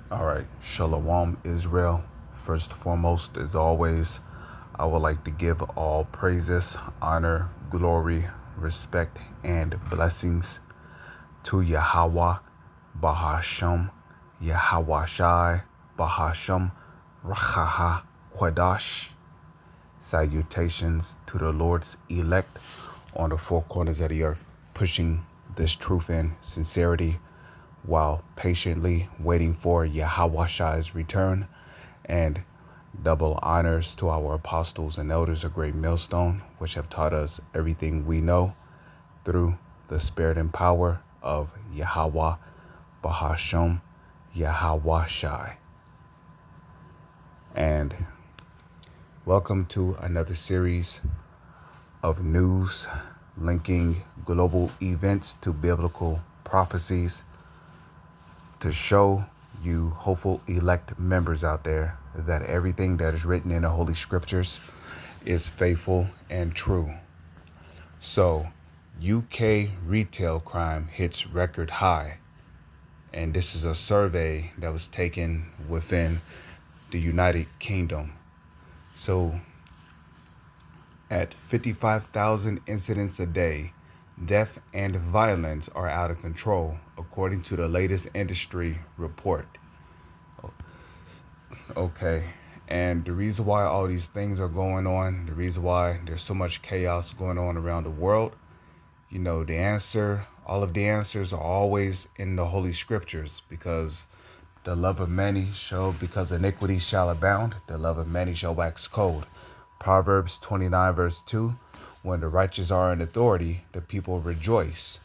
All right, Shalom Israel. First and foremost, as always, I would like to give all praises, honor, glory, respect, and blessings to Yahweh, Bahasham, Yahweh Shai, Bahasham, Rachaha, Quadash. Salutations to the Lord's elect on the four corners of the earth, pushing this truth in sincerity while patiently waiting for Yahweh Shai's return, and double honors to our apostles and elders of Great Millstone, which have taught us everything we know through the spirit and power of Yahweh, Bahasham, Yahweh Shai. And welcome to another series of news linking global events to biblical prophecies to show you hopeful elect members out there that everything that is written in the Holy Scriptures is faithful and true. So, UK retail crime hits record high. And this is a survey that was taken within the United Kingdom. So, at 55,000 incidents a day, death and violence are out of control, according to the latest industry report. Okay, and the reason why all these things are going on, the reason why there's so much chaos going on around the world, all of the answers are always in the Holy Scriptures, because the love of many because iniquity shall abound, the love of many shall wax cold. Proverbs 29 verse 2, when the righteous are in authority, the people rejoice.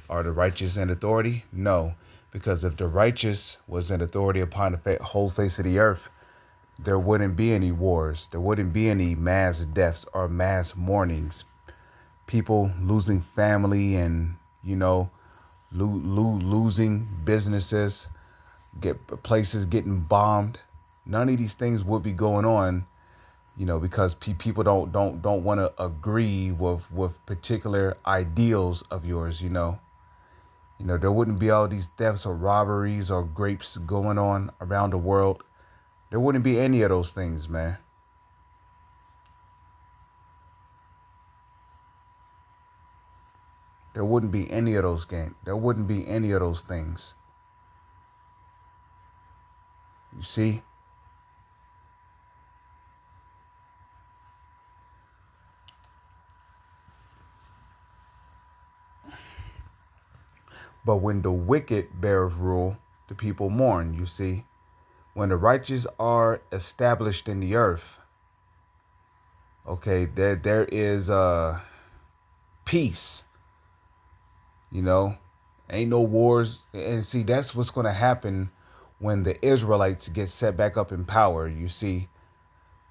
Are the righteous in authority? No, because if the righteous was in authority upon the whole face of the earth, there wouldn't be any wars. There wouldn't be any mass deaths or mass mournings. People losing family and, losing businesses, places getting bombed. None of these things would be going on, because people don't want to agree with particular ideals of yours. There wouldn't be all these thefts or robberies or grapes going on around the world. There wouldn't be any of those things, man. There wouldn't be any of those games. There wouldn't be any of those things. You see? But when the wicked bear rule, the people mourn, you see? When the righteous are established in the earth, okay, there is peace. Ain't no wars. And see, that's what's going to happen when the Israelites get set back up in power, you see.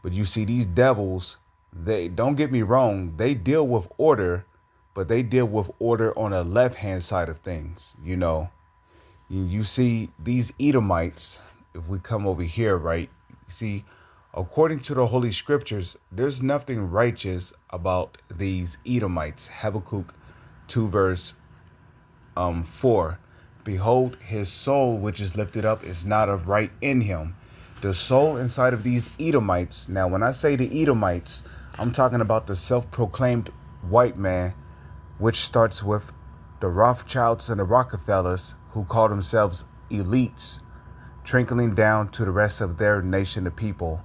But you see, these devils, they don't get me wrong, they deal with order, but they deal with order on the left-hand side of things. You see these Edomites, if we come over here, right? You see, according to the Holy Scriptures, there's nothing righteous about these Edomites. Habakkuk 2 verse 4. Behold, his soul which is lifted up is not of right in him. The soul inside of these Edomites. Now, when I say the Edomites, I'm talking about the self-proclaimed white man, which starts with the Rothschilds and the Rockefellers, who call themselves elites, trickling down to the rest of their nation of people.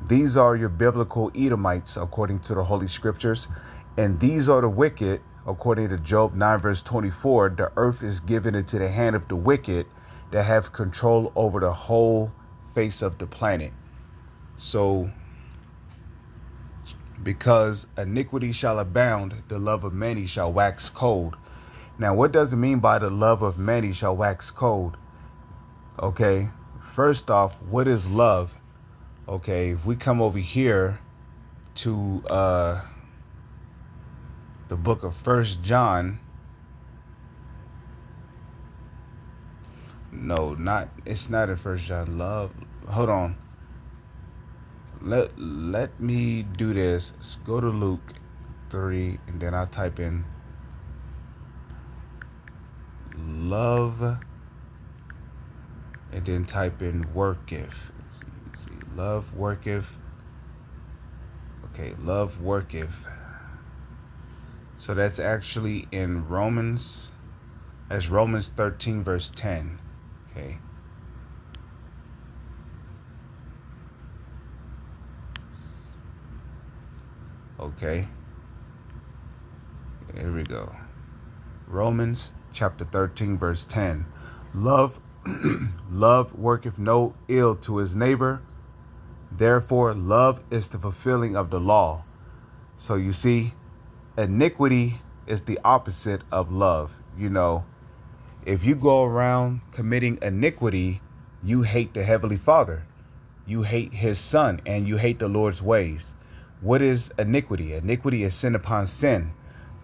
These are your biblical Edomites, according to the Holy Scriptures. And these are the wicked, according to Job 9 verse 24. The earth is given into the hand of the wicked that have control over the whole face of the planet. So, because iniquity shall abound, the love of many shall wax cold. Now, what does it mean by the love of many shall wax cold? Okay, first off, what is love? Okay, if we come over here to the book of 1 John. No, it's not in 1 John. Love. Hold on. Let me do this. Let's go to Luke 3, and then I'll type in love and then type in worketh. Let's see, love worketh. Okay, love worketh. So that's actually in Romans. That's Romans 13, verse 10. Okay. Okay. Here we go. Romans chapter 13, verse 10. Love, love worketh no ill to his neighbor. Therefore, love is the fulfilling of the law. So you see, iniquity is the opposite of love. You know, if you go around committing iniquity, you hate the Heavenly Father. You hate his Son, and you hate the Lord's ways. What is iniquity? Iniquity is sin upon sin.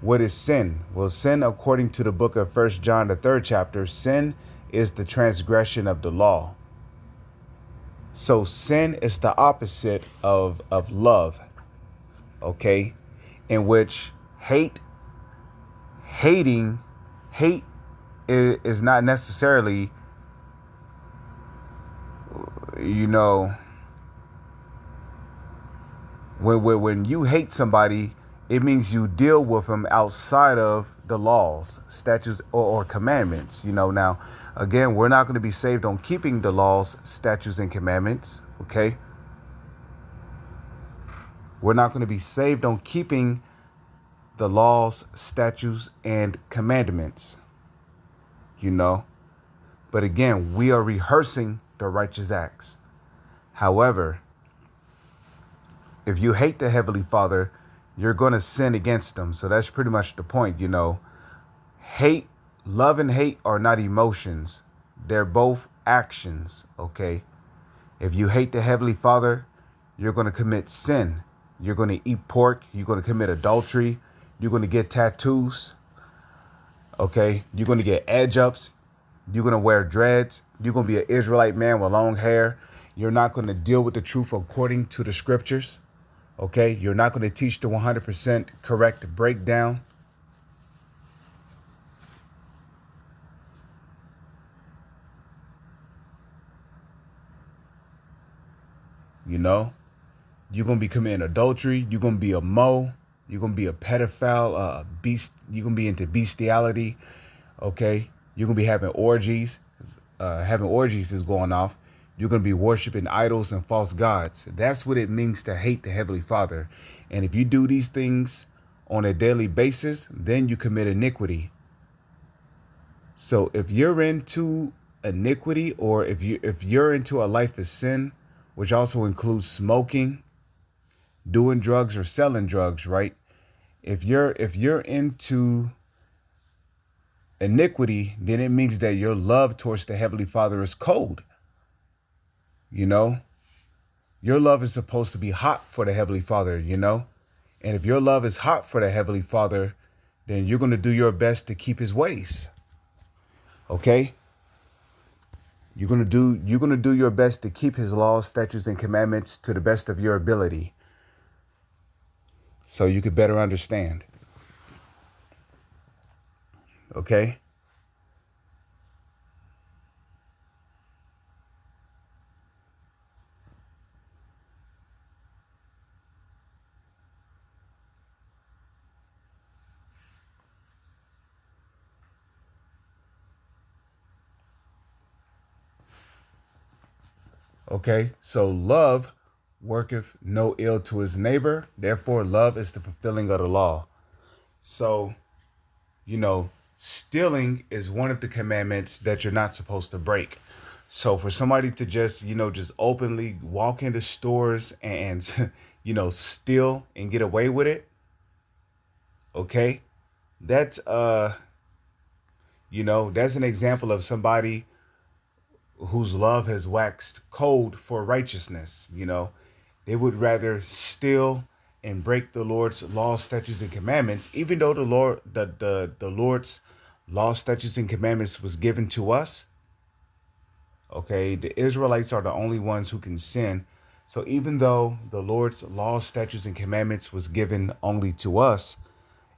What is sin? Well, sin, according to the book of 1 John, the 3rd chapter, sin is the transgression of the law. So sin is the opposite of love, okay? In which hate is not necessarily, you know, when you hate somebody, it means you deal with them outside of the laws, statutes, or commandments. You know, now, again, we're not going to be saved on keeping the laws, statutes, and commandments, okay? We're not going to be saved on keeping the laws, statutes, and commandments, you know? But again, we are rehearsing the righteous acts. However, if you hate the Heavenly Father, you're going to sin against him. So that's pretty much the point, you know. Hate, love and hate are not emotions. They're both actions, okay? If you hate the Heavenly Father, you're going to commit sin. You're going to eat pork. You're going to commit adultery. You're going to get tattoos, okay? You're going to get edge ups. You're going to wear dreads. You're going to be an Israelite man with long hair. You're not going to deal with the truth according to the scriptures. Okay, you're not going to teach the 100% correct breakdown. You know, you're going to be committing adultery. You're going to be a mo. You're going to be a pedophile, beast. You're going to be into bestiality. Okay, you're going to be having orgies. Having orgies is going off. You're going to be worshiping idols and false gods. That's what it means to hate the Heavenly Father. And if you do these things on a daily basis, then you commit iniquity. So if you're into iniquity, or if you're into a life of sin, which also includes smoking, doing drugs, or selling drugs, right? If you're into iniquity, then it means that your love towards the Heavenly Father is cold. You know, your love is supposed to be hot for the Heavenly Father, you know, and if your love is hot for the Heavenly Father, then you're going to do your best to keep his ways. Okay. You're going to do your best to keep his laws, statutes, and commandments to the best of your ability, so you could better understand. Okay. Okay, so love worketh no ill to his neighbor. Therefore, love is the fulfilling of the law. So, you know, stealing is one of the commandments that you're not supposed to break. So for somebody to just, you know, just openly walk into stores and, you know, steal and get away with it. Okay, that's, you know, that's an example of somebody whose love has waxed cold for righteousness. You know, they would rather steal and break the Lord's law, statutes, and commandments, even though the Lord's law, statutes, and commandments was given to us. Okay, the Israelites are the only ones who can sin. So even though the Lord's law, statutes, and commandments was given only to us,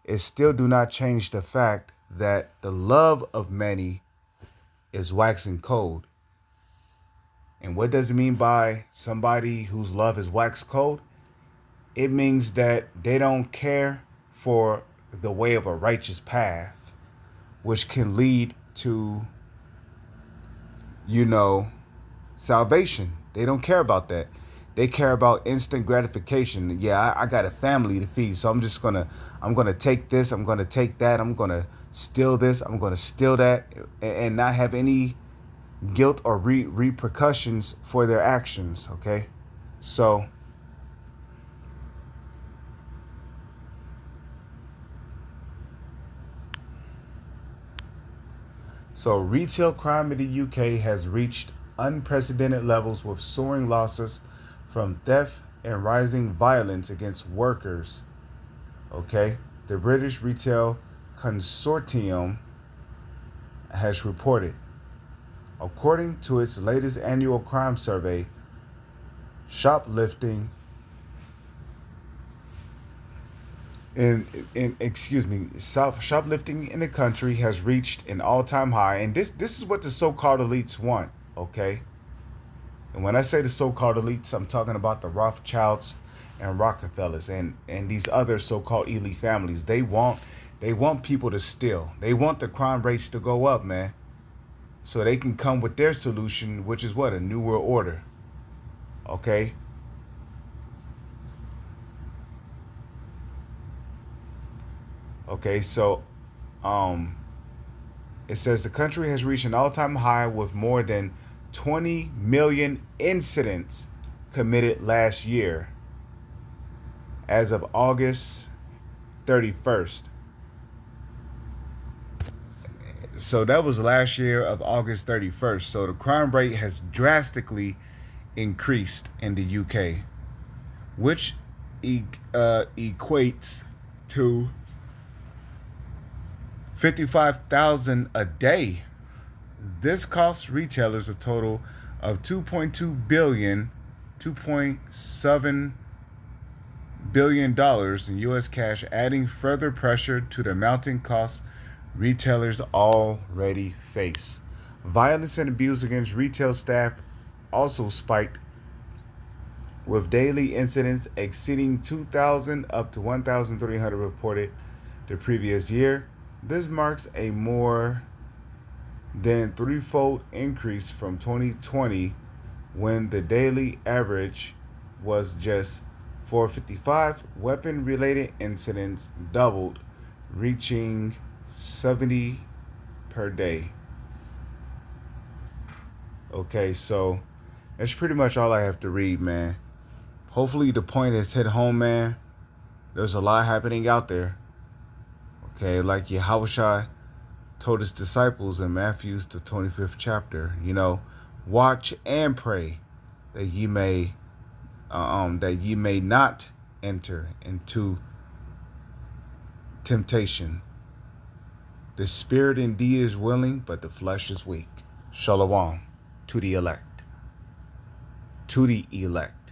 it still do not change the fact that the love of many is waxing cold. And what does it mean by somebody whose love is wax cold? It means that they don't care for the way of a righteous path, which can lead to, salvation. They don't care about that. They care about instant gratification. Yeah, I got a family to feed, so I'm gonna take this, I'm gonna take that, I'm gonna steal this, I'm gonna steal that, and not have any guilt or repercussions for their actions. Okay, so retail crime in the UK has reached unprecedented levels with soaring losses from theft and rising violence against workers. Okay, the British Retail Consortium has reported, according to its latest annual crime survey, shoplifting shoplifting in the country has reached an all-time high, and this is what the so-called elites want. Okay, and when I say the so-called elites, I'm talking about the Rothschilds and Rockefellers and these other so-called elite families. They want people to steal. They want the crime rates to go up, man, so they can come with their solution, which is what? A new world order. Okay. Okay, so it says the country has reached an all-time high with more than 20 million incidents committed last year as of August 31st. So that was last year of August 31st. So the crime rate has drastically increased in the UK, which equates to 55,000 a day. This costs retailers a total of $2.7 billion in U.S. cash, adding further pressure to the mounting costs retailers already face. Violence and abuse against retail staff also spiked, with daily incidents exceeding 2,000 up to 1,300 reported the previous year. This marks a more than threefold increase from 2020, when the daily average was just 455. Weapon-related incidents doubled, reaching 70 per day. Okay, so that's pretty much all I have to read, man. Hopefully the point is hit home, man. There's a lot happening out there. Okay, like Yahushua told his disciples in Matthew, the 25th chapter, watch and pray that ye may not enter into temptation. The spirit indeed is willing, but the flesh is weak. Shalom to the elect. To the elect.